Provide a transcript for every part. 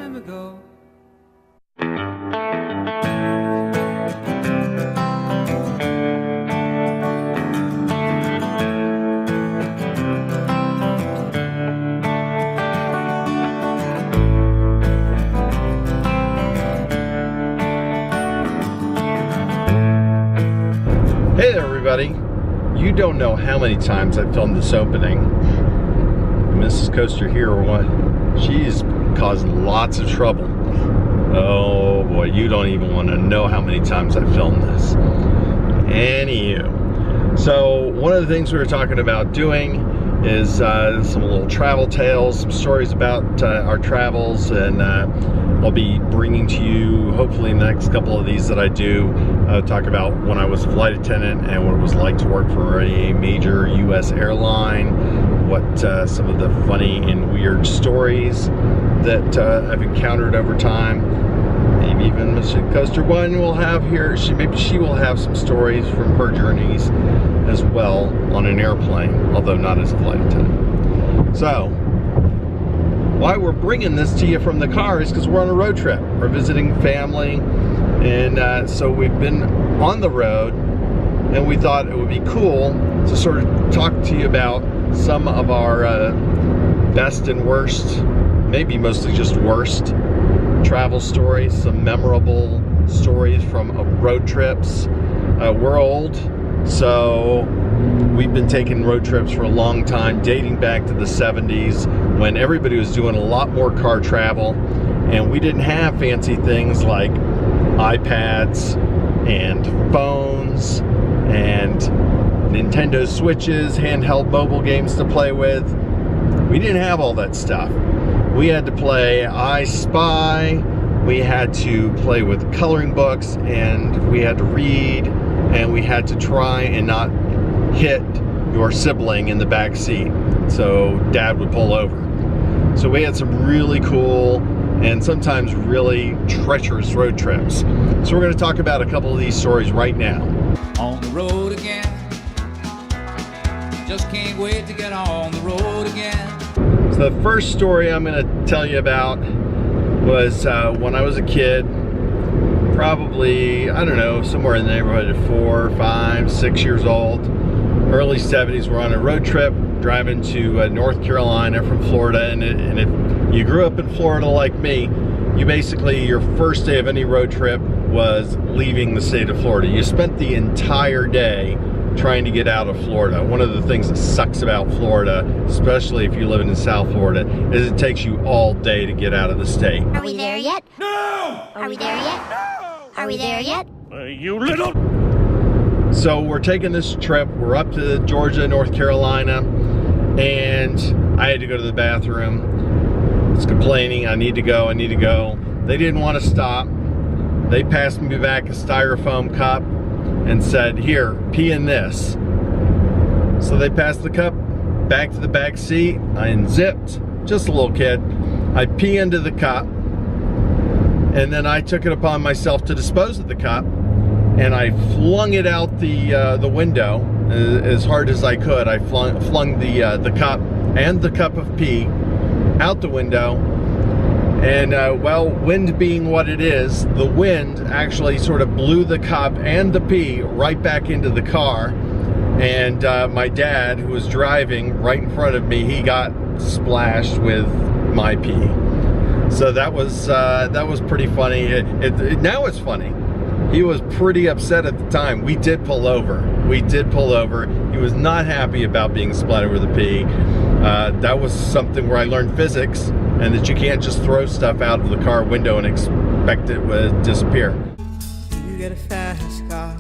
time ago. Hey there, everybody. You don't know how many times I've filmed this opening. Mrs. Coaster here, or what? She's causing lots of trouble. Oh boy, you don't even want to know how many times I've filmed this. Anywho, so one of the things we were talking about doing is some little travel tales, some stories about our travels, and I'll be bringing to you, hopefully in the next couple of these that I do, talk about when I was a flight attendant and what it was like to work for a major US airline, what some of the funny and weird stories that I've encountered over time. Maybe even Mr. Coaster One will have here, maybe she will have some stories from her journeys as well on an airplane, although not as a flight attendant. So, why we're bringing this to you from the car is because we're on a road trip. We're visiting family, and so we've been on the road, and we thought it would be cool to sort of talk to you about some of our best and worst, maybe mostly just worst, travel stories, some memorable stories from road trips. We're old, so we've been taking road trips for a long time, dating back to the 70s when everybody was doing a lot more car travel, and we didn't have fancy things like iPads and phones and Nintendo Switches, handheld mobile games to play with. We didn't have all that stuff. We had to play I Spy, we had to play with coloring books, and we had to read, and we had to try and not hit your sibling in the back seat so dad would pull over. So we had some really cool and sometimes really treacherous road trips. So we're going to talk about a couple of these stories right now. On the road again. Just can't wait to get on the road again. So the first story I'm going to tell you about was when I was a kid, probably, I don't know, somewhere in the neighborhood of 4, 5, 6 years old. Early 70s, we're on a road trip driving to North Carolina from Florida, and if you grew up in Florida like me, you basically, your first day of any road trip was leaving the state of Florida. You spent the entire day trying to get out of Florida. One of the things that sucks about Florida, especially if you're living in South Florida, is it takes you all day to get out of the state. Are we there yet? No! Are we there yet? No! Are we there yet? You little... So we're taking this trip, we're up to Georgia, North Carolina, and I had to go to the bathroom. I was complaining, I need to go. They didn't want to stop. They passed me back a styrofoam cup and said, here, pee in this. So they passed the cup back to the back seat. I unzipped, just a little kid. I pee into the cup, and then I took it upon myself to dispose of the cup, and I flung it out the window as hard as I could. I flung the cup and the cup of pee out the window, and well, wind being what it is, the wind actually sort of blew the cup and the pee right back into the car, and my dad, who was driving right in front of me, he got splashed with my pee. So that was pretty funny. Now it's funny. He was pretty upset at the time. We did pull over. He was not happy about being splattered with a pee. That was something where I learned physics, and that you can't just throw stuff out of the car window and expect it to disappear. You get a fast car.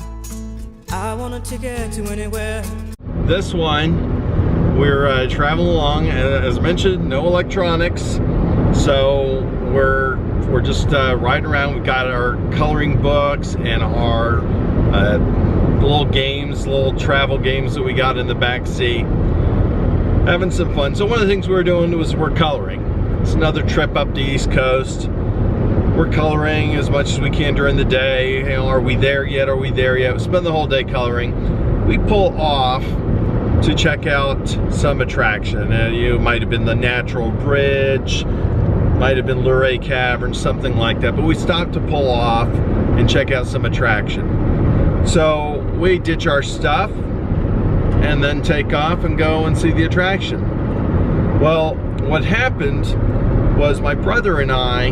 I want a ticket to anywhere. This one, we're traveling along. As mentioned, no electronics. So we're just riding around. We've got our coloring books and our little games, little travel games that we got in the back seat. Having some fun. So one of the things we were doing was we're coloring. It's another trip up the East Coast. We're coloring as much as we can during the day. You know, are we there yet? We spend the whole day coloring. We pull off to check out some attraction. You might have been the Natural Bridge, Might have been Luray Cavern, something like that. But we stopped to pull off and check out some attraction. So we ditch our stuff and then take off and go and see the attraction. Well, what happened was my brother and I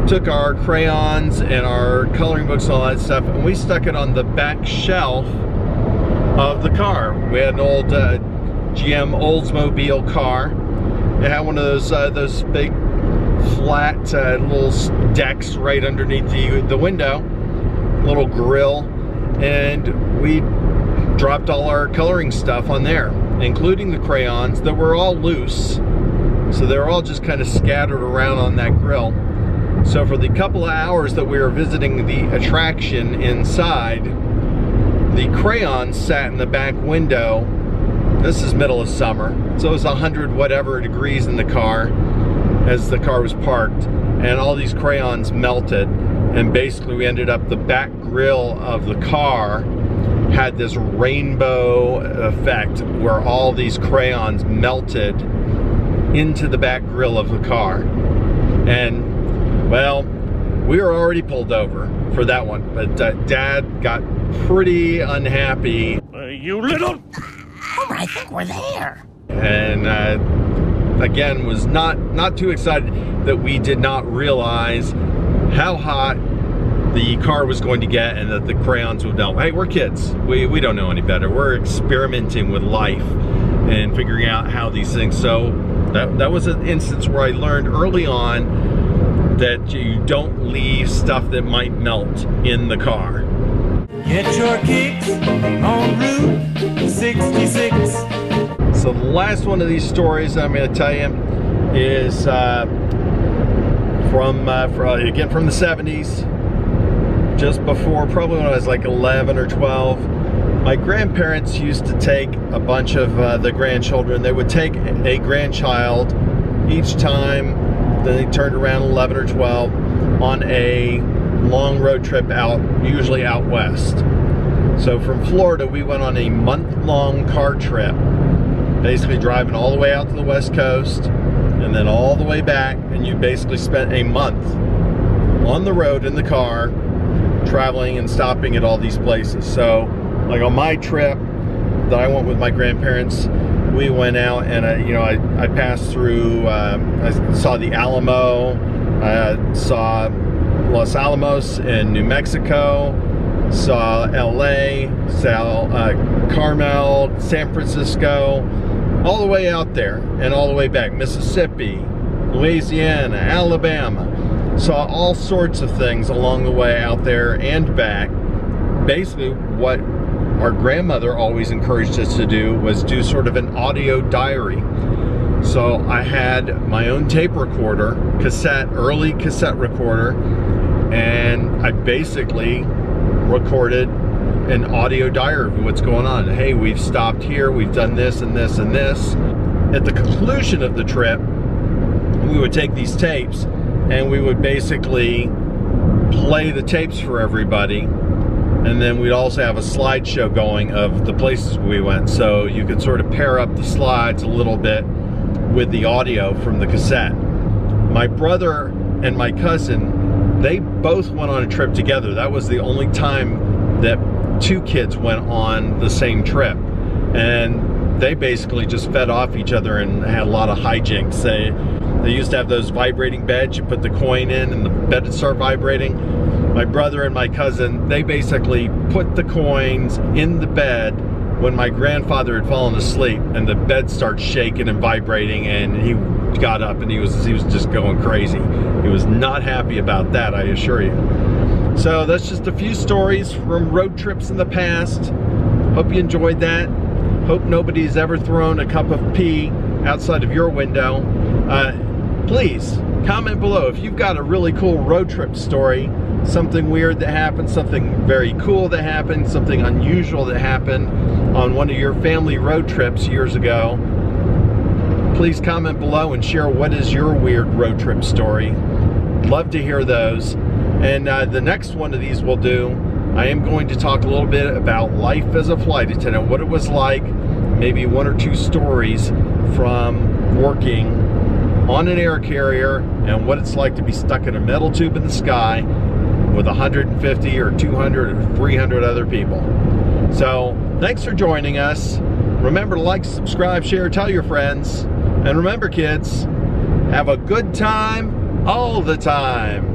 took our crayons and our coloring books and all that stuff, and we stuck it on the back shelf of the car. We had an old GM Oldsmobile car. It had one of those big flat little decks right underneath the window, little grill, and we dropped all our coloring stuff on there, including the crayons that were all loose. So they were all just kind of scattered around on that grill. So for the couple of hours that we were visiting the attraction inside, the crayons sat in the back window. This is middle of summer, so it was 100 whatever degrees in the car as the car was parked, and all these crayons melted, and basically we ended up, the back grill of the car had this rainbow effect where all these crayons melted into the back grill of the car. And well, we were already pulled over for that one, but Dad got pretty unhappy. You little... I think we're there. And again, was not too excited that we did not realize how hot the car was going to get and that the crayons would melt. Hey, we're kids. We don't know any better. We're experimenting with life and figuring out how these things. So that was an instance where I learned early on that you don't leave stuff that might melt in the car. Get your kicks on Route 66. So the last one of these stories I'm going to tell you is from the 70s, just before, probably when I was like 11 or 12. My grandparents used to take a bunch of the grandchildren. They would take a grandchild each time, then they turned around 11 or 12 on a long road trip out, usually out west. So from Florida, we went on a month-long car trip, basically driving all the way out to the west coast and then all the way back, and you basically spent a month on the road in the car traveling and stopping at all these places. So like on my trip that I went with my grandparents, we went out and I passed through, I saw the Alamo, I saw Los Alamos in New Mexico, saw LA, saw Carmel, San Francisco, all the way out there and all the way back, Mississippi, Louisiana, Alabama. Saw all sorts of things along the way out there and back. Basically what our grandmother always encouraged us to do was do sort of an audio diary. So I had my own tape recorder, early cassette recorder, and I basically recorded an audio diary of what's going on. Hey, we've stopped here, we've done this and this and this. At the conclusion of the trip, we would take these tapes and we would basically play the tapes for everybody, and then we'd also have a slideshow going of the places we went, so you could sort of pair up the slides a little bit with the audio from the cassette. My brother and my cousin, they both went on a trip together. That was the only time that two kids went on the same trip, and they basically just fed off each other and had a lot of hijinks. They used to have those vibrating beds. You put the coin in and the bed would start vibrating. My brother and my cousin, they basically put the coins in the bed when my grandfather had fallen asleep, and the bed started shaking and vibrating, and he got up and he was just going crazy. He was not happy about that, I assure you. So that's just a few stories from road trips in the past. Hope you enjoyed that. Hope nobody's ever thrown a cup of pee outside of your window. Please comment below if you've got a really cool road trip story, something weird that happened, something very cool that happened, something unusual that happened on one of your family road trips years ago. Please comment below and share what is your weird road trip story. Love to hear those. And the next one of these we'll do, I am going to talk a little bit about life as a flight attendant, what it was like, maybe one or two stories from working on an air carrier and what it's like to be stuck in a metal tube in the sky with 150 or 200 or 300 other people. So thanks for joining us. Remember to like, subscribe, share, tell your friends. And remember, kids, have a good time all the time.